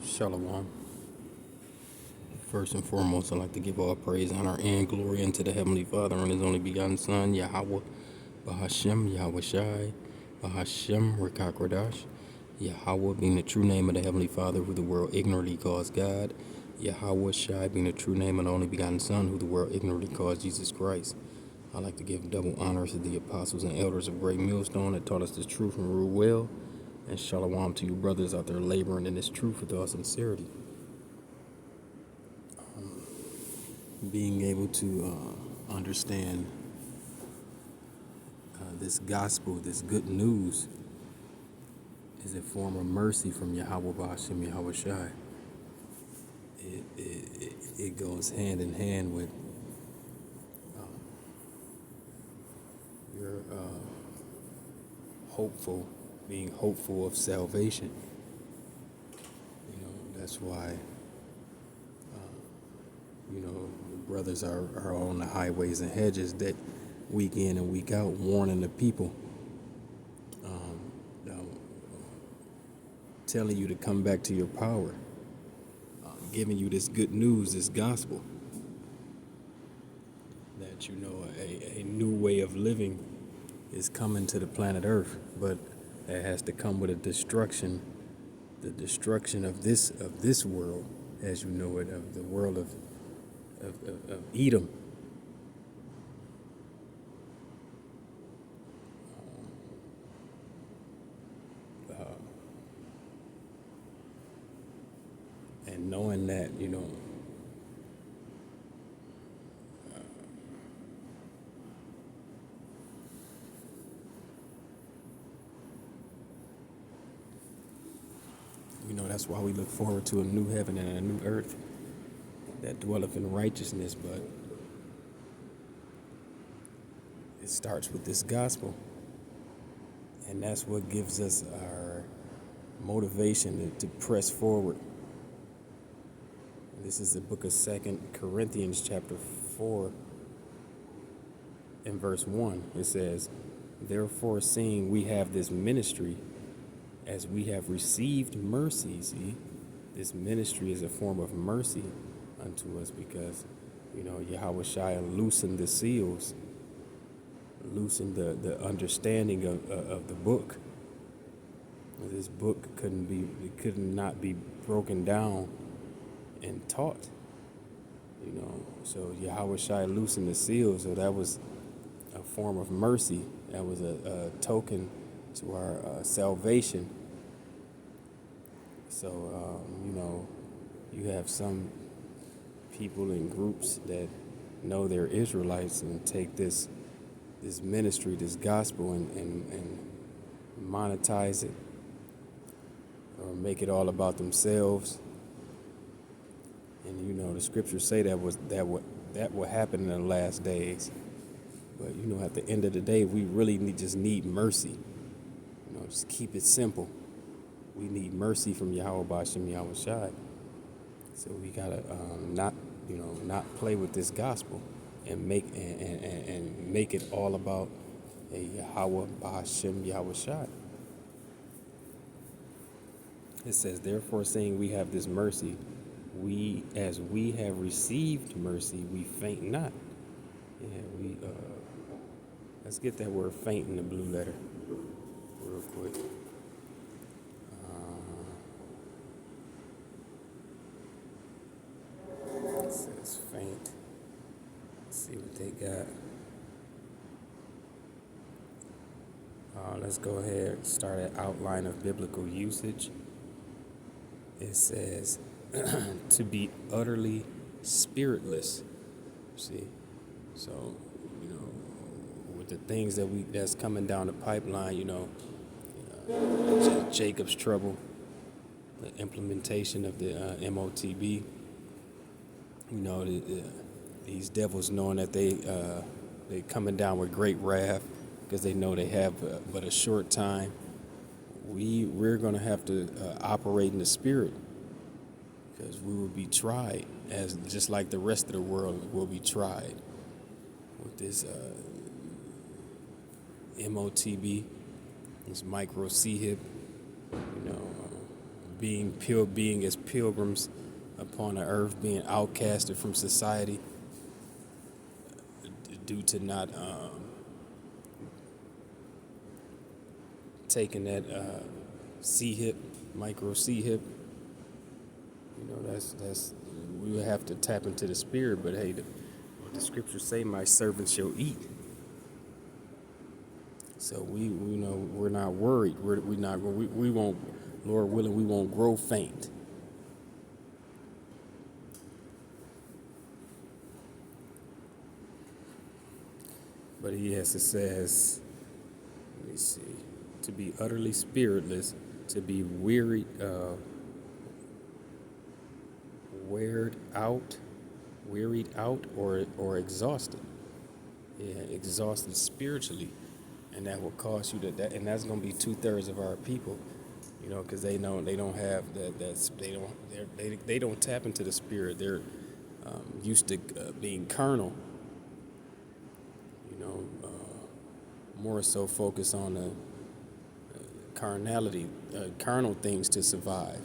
Shalom. First and foremost, I'd like to give all praise, honor, and glory unto the Heavenly Father and His only begotten Son, Yahweh, Bahashem, Yahweh Shai, Bahashem, Rekakwadash. Yahweh being the true name of the Heavenly Father, who the world ignorantly calls God. Yahweh Shai being the true name of the only begotten Son, who the world ignorantly calls Jesus Christ. I'd like to give double honors to the apostles and elders of Great Millstone that taught us this truth and rule well. And shalom to you brothers out there laboring in this truth with all sincerity. Being able to understand this gospel, this good news, is a form of mercy from Yahweh Ba'ashem Yahweh Shai. It goes hand in hand with your being hopeful of salvation. That's why, the brothers are on the highways and hedges that week in and week out warning the people, telling you to come back to your power, giving you this good news, this gospel, that a new way of living is coming to the planet Earth, but it has to come with the destruction of this world, as you know it, of the world of Edom. And knowing that, that's why we look forward to a new heaven and a new earth that dwelleth in righteousness. But it starts with this gospel, and that's what gives us our motivation to press forward. This is the book of 2 Corinthians chapter 4 and verse 1. It says, "Therefore, seeing we have this ministry, as we have received mercy," see, this ministry is a form of mercy unto us because, Yahweh Shai loosened the seals, loosened the understanding of the book. This book could not be broken down and taught, so Yahweh Shai loosened the seals, so that was a form of mercy. That was a token to our salvation. So, you have some people in groups that know they're Israelites and take this ministry, this gospel, and monetize it or make it all about themselves. And the scriptures say that will happen in the last days. But at the end of the day, we really just need mercy. Just keep it simple. We need mercy from Yahweh Ba'ashem Yahweh Shai. So we gotta not play with this gospel and make it all about a Yahweh Ba'ashem Yahweh Shai. It says, "Therefore, seeing we have this mercy, as we have received mercy, we faint not." Yeah, let's get that word "faint" in the blue letter real quick. It says faint. Let's see what they got. Let's go ahead and start an outline of biblical usage. It says to be utterly spiritless. See, so with the things that's coming down the pipeline, Jacob's trouble, the implementation of the MOTB. These devils knowing that they coming down with great wrath because they know they have but a short time. We're going to have to operate in the spirit because we will be tried as just like the rest of the world will be tried with this MOTB, this micro CHIP, being as pilgrims upon the earth, being outcasted from society due to not taking that C-hip, micro C-hip. That's we would have to tap into the spirit. But hey, the scriptures say, "My servant shall eat." So we're not worried. We won't, Lord willing, we won't grow faint. But yes, it says, let me see, to be utterly spiritless, to be wearied out, or exhausted. Yeah, exhausted spiritually, and that will cause you and that's going to be 2/3 of our people, because they don't have they don't tap into the spirit. They're used to being carnal, more so focus on the carnality, carnal things to survive.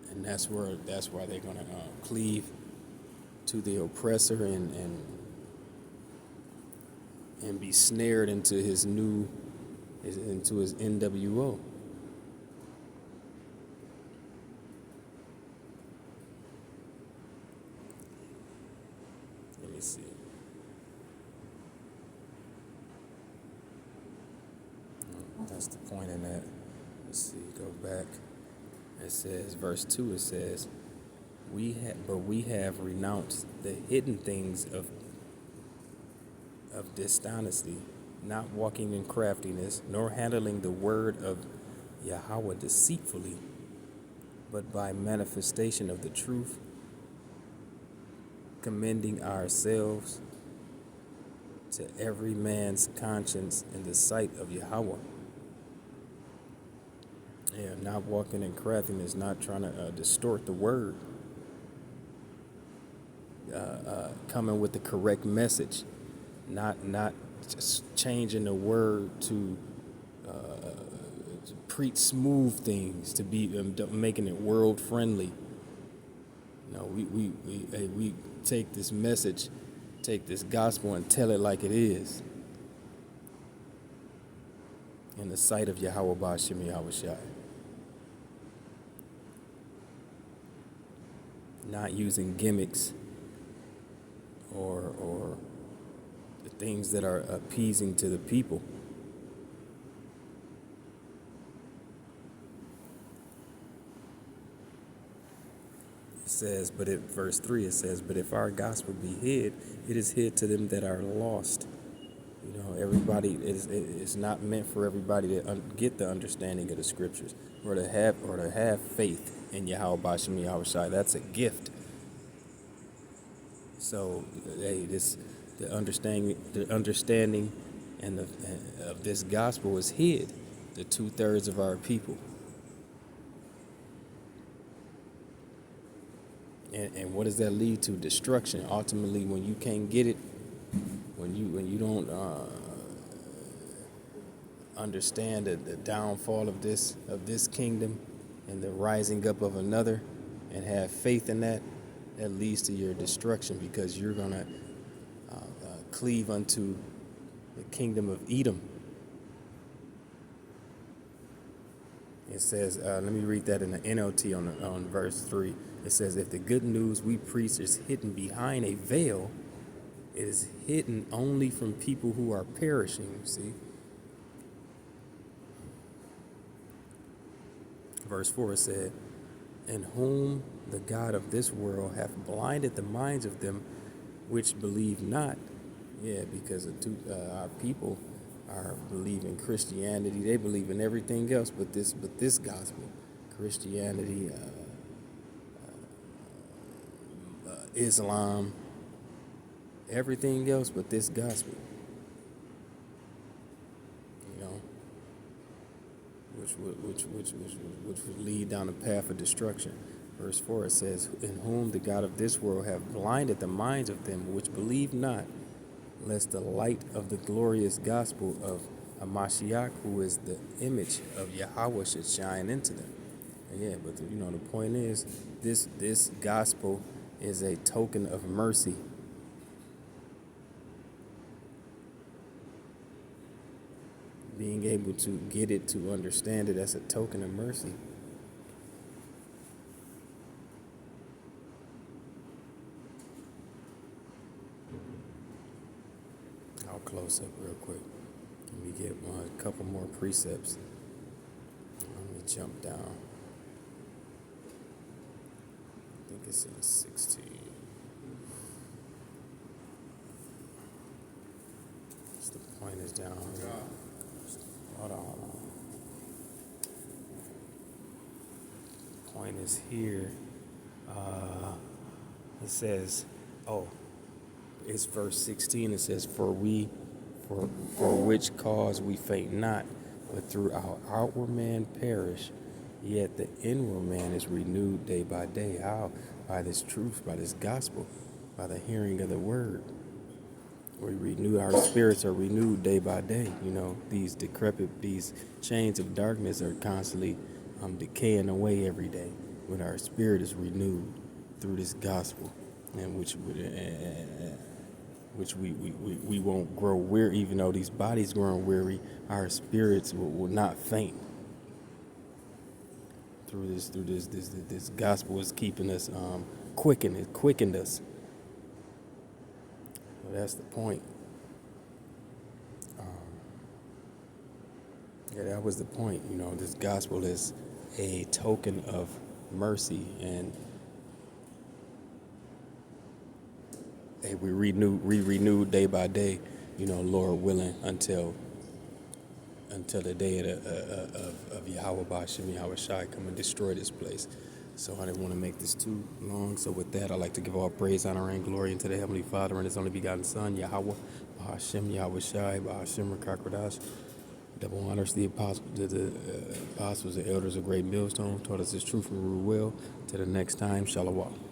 And that's why they're going to cleave to the oppressor and be snared into his NWO. Let me see. That's the point in that. Let's see, go back. It says, verse 2, it says, but we have renounced the hidden things of dishonesty, not walking in craftiness, nor handling the word of Yahweh deceitfully, but by manifestation of the truth, commending ourselves to every man's conscience in the sight of Yahweh. Yeah, not walking in craftiness, not trying to distort the word, coming with the correct message, not just changing the word to preach smooth things, to be making it world friendly. No, we take this message, take this gospel, and tell it like it is in the sight of Yahweh Ba'ashem Yahweh Shai. Not using gimmicks or the things that are appeasing to the people. It says, verse 3, it says, but if our gospel be hid, it is hid to them that are lost. Everybody it's not meant for everybody to get the understanding of the scriptures or to have faith in Yahweh Ba'ashem Yahweh Shai. That's a gift. So, hey, the understanding of this gospel is hid to 2/3 of our people. And what does that lead to? Destruction. Ultimately, when you can't get it, when you don't understand the downfall of this kingdom and the rising up of another, and have faith in that leads to your destruction, because you're gonna cleave unto the kingdom of Edom. It says, let me read that in the NLT on verse 3. It says, if the good news we preach is hidden behind a veil, it is hidden only from people who are perishing, see? Verse 4 said, in whom the God of this world hath blinded the minds of them which believe not. Yeah, because our people are believing Christianity. They believe in everything else but this gospel. Christianity, Islam, everything else but this gospel. Which would lead down a path of destruction. Verse 4, it says, in whom the God of this world hath blinded the minds of them which believe not, lest the light of the glorious gospel of a Mashiach, who is the image of Yahweh, should shine into them. Yeah, but the point is, this gospel is a token of mercy. Being able to get it, to understand it as a token of mercy. I'll close up real quick. Let me get a couple more precepts. Let me jump down. I think it's in 16. The point is down here. Hold on. The point is here. It says, it's verse 16. It says, for which cause we faint not, but through our outward man perish, yet the inward man is renewed day by day. How? By this truth, by this gospel, by the hearing of the word. We renew, our spirits are renewed day by day. These chains of darkness are constantly decaying away every day, when our spirit is renewed through this gospel, and which we won't grow weary. Even though these bodies growing weary, our spirits will not faint. Through this gospel is keeping us quickened us. That's the point. That was the point. This gospel is a token of mercy, and we renew day by day, Lord willing, until the day of Yahweh Ba'Shem Yahweh Shai come and destroy this place. So I didn't want to make this too long. So with that, I'd like to give all praise, honor, and glory unto the Heavenly Father and His only begotten Son, Yahweh Ba'Shem Yahweh Shai Ba'Shem Rakakradash. Double honors the apostles, the elders of Great Millstone, taught us His truth and rule well. Till the next time, Shalom.